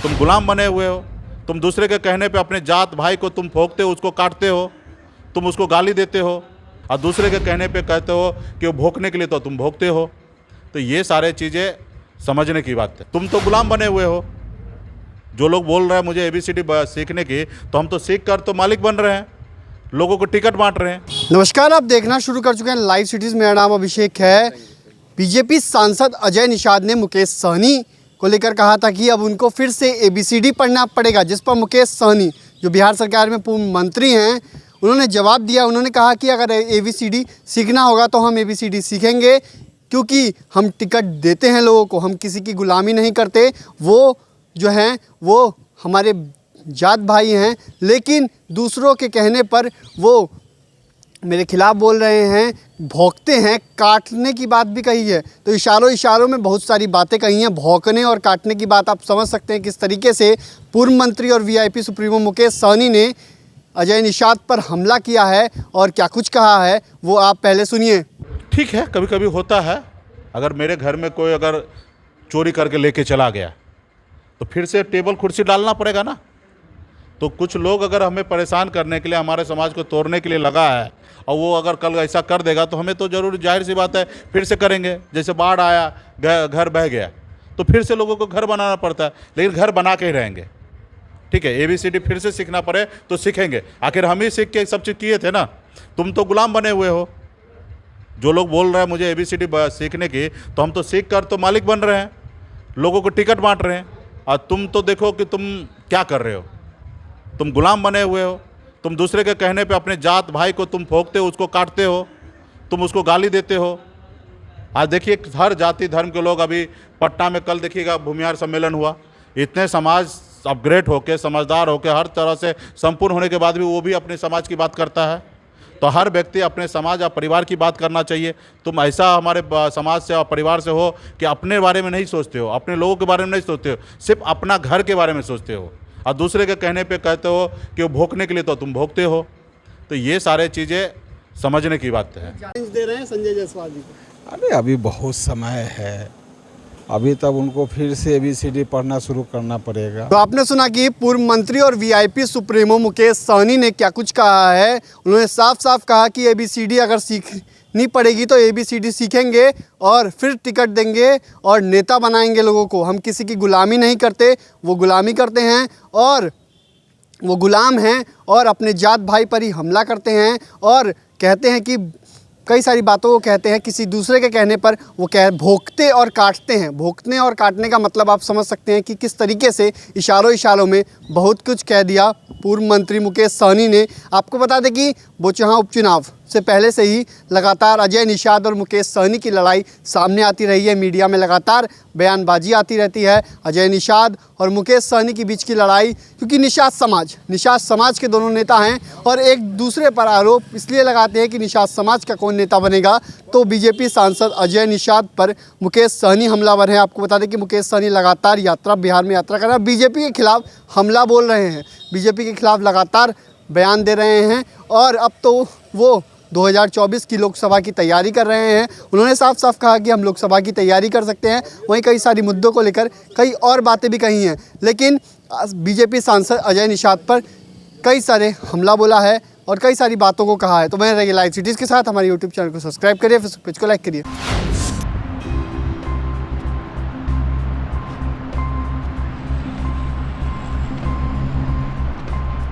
तुम गुलाम बने हुए हो। तुम दूसरे के कहने पे अपने जात भाई को तुम भोंकते हो, उसको काटते हो, तुम उसको गाली देते हो, और दूसरे के कहने पे कहते हो कि वो भोंकने के लिए तो तुम भोंकते हो। तो ये सारे चीज़ें समझने की बात है। तुम तो गुलाम बने हुए हो। जो लोग बोल रहे हैं मुझे ABCD सीखने की, तो हम तो सीख कर तो मालिक बन रहे हैं, लोगों को टिकट बांट रहे हैं। नमस्कार, आप देखना शुरू कर चुके हैं लाइव सिटीज़। मेरा नाम अभिषेक है। बीजेपी सांसद अजय निषाद ने मुकेश सहनी को लेकर कहा था कि अब उनको फिर से ABCD पढ़ना पड़ेगा, जिस पर मुकेश सहनी जो बिहार सरकार में पूर्व मंत्री हैं, उन्होंने जवाब दिया। उन्होंने कहा कि अगर ABCD सीखना होगा तो हम ABCD सीखेंगे, क्योंकि हम टिकट देते हैं लोगों को, हम किसी की गुलामी नहीं करते। वो जो हैं वो हमारे जात भाई हैं, लेकिन दूसरों के कहने पर वो मेरे खिलाफ बोल रहे हैं, भौंकते हैं, काटने की बात भी कही है। तो इशारों में बहुत सारी बातें कही हैं। भौंकने और काटने की बात आप समझ सकते हैं किस तरीके से पूर्व मंत्री और VIP सुप्रीमो मुकेश सहनी ने अजय निषाद पर हमला किया है और क्या कुछ कहा है, वो आप पहले सुनिए। ठीक है, कभी कभी होता है। अगर मेरे घर में कोई अगर चोरी करके लेके चला गया तो फिर से टेबल कुर्सी डालना पड़ेगा ना। तो कुछ लोग अगर हमें परेशान करने के लिए, हमारे समाज को तोड़ने के लिए लगा है, और वो अगर कल ऐसा कर देगा तो हमें तो ज़रूर, जाहिर सी बात है, फिर से करेंगे। जैसे बाढ़ आया, घर बह गया, तो फिर से लोगों को घर बनाना पड़ता है, लेकिन घर बना के ही रहेंगे। ठीक है, ABCD फिर से सीखना पड़े तो सीखेंगे। आखिर हम ही सीख के सब चीज़ किए थे ना। तुम तो गुलाम बने हुए हो। जो लोग बोल रहे हैं मुझे ABCD सीखने की, तो हम तो सीख कर तो मालिक बन रहे हैं, लोगों को टिकट बांट रहे हैं। और तुम तो देखो कि तुम क्या कर रहे हो। तुम गुलाम बने हुए हो। तुम दूसरे के कहने पे अपने जात भाई को तुम भोंकते हो, उसको काटते हो, तुम उसको गाली देते हो। आज देखिए हर जाति धर्म के लोग, अभी पटना में कल देखिएगा भूमिहार सम्मेलन हुआ। इतने समाज अपग्रेड होके, समझदार होके, हर तरह से संपूर्ण होने के बाद भी वो भी अपने समाज की बात करता है। तो हर व्यक्ति अपने समाज और परिवार की बात करना चाहिए। तुम ऐसा हमारे समाज से और परिवार से हो कि अपने बारे में नहीं सोचते हो, अपने लोगों के बारे में नहीं सोचते हो, सिर्फ अपना घर के बारे में सोचते हो, और दूसरे के कहने पे कहते हो कि वो भोंकने के लिए तो तुम भोंकते हो। तो ये सारे चीज़ें समझने की बात है। चैलेंज दे रहे हैं संजय जायसवाल जी को। अरे अभी बहुत समय है, अभी तब उनको फिर से ABCD पढ़ना शुरू करना पड़ेगा। तो आपने सुना कि पूर्व मंत्री और VIP सुप्रीमो मुकेश सहनी ने क्या कुछ कहा है। उन्होंने साफ साफ कहा कि ABCD अगर सीखनी पड़ेगी तो ABCD सीखेंगे और फिर टिकट देंगे और नेता बनाएंगे लोगों को। हम किसी की गुलामी नहीं करते, वो गुलामी करते हैं और वो गुलाम हैं और अपने जात भाई पर ही हमला करते हैं और कहते हैं कि कई सारी बातों को कहते हैं। किसी दूसरे के कहने पर वो भोंकते और काटते हैं। भोंकने और काटने का मतलब आप समझ सकते हैं कि किस तरीके से इशारों में बहुत कुछ कह दिया पूर्व मंत्री मुकेश सहनी ने। आपको बता दें कि बोचहां उपचुनाव से पहले से ही लगातार अजय निषाद और मुकेश सहनी की लड़ाई सामने आती रही है। मीडिया में लगातार बयानबाजी आती रहती है अजय निषाद और मुकेश सहनी के बीच की लड़ाई, क्योंकि निषाद समाज के दोनों नेता हैं और एक दूसरे पर आरोप इसलिए लगाते हैं कि निषाद समाज का कौन नेता बनेगा। तो BJP सांसद अजय निषाद पर मुकेश सहनी हमलावर हैं। आपको बता दें कि मुकेश सहनी लगातार बिहार में यात्रा कर रहे हैं, BJP के खिलाफ हमला बोल रहे हैं, BJP के खिलाफ लगातार बयान दे रहे हैं और अब तो वो 2024 की लोकसभा की तैयारी कर रहे हैं। उन्होंने साफ साफ कहा कि हम लोकसभा की तैयारी कर सकते हैं। वहीं कई सारी मुद्दों को लेकर कई और बातें भी कही हैं, लेकिन BJP सांसद अजय निषाद पर कई सारे हमला बोला है और कई सारी बातों को कहा है। तो मैं रही लाइव सिटीज़ के साथ। हमारे YouTube चैनल को सब्सक्राइब करिए, फेसबुक पेज को लाइक करिए।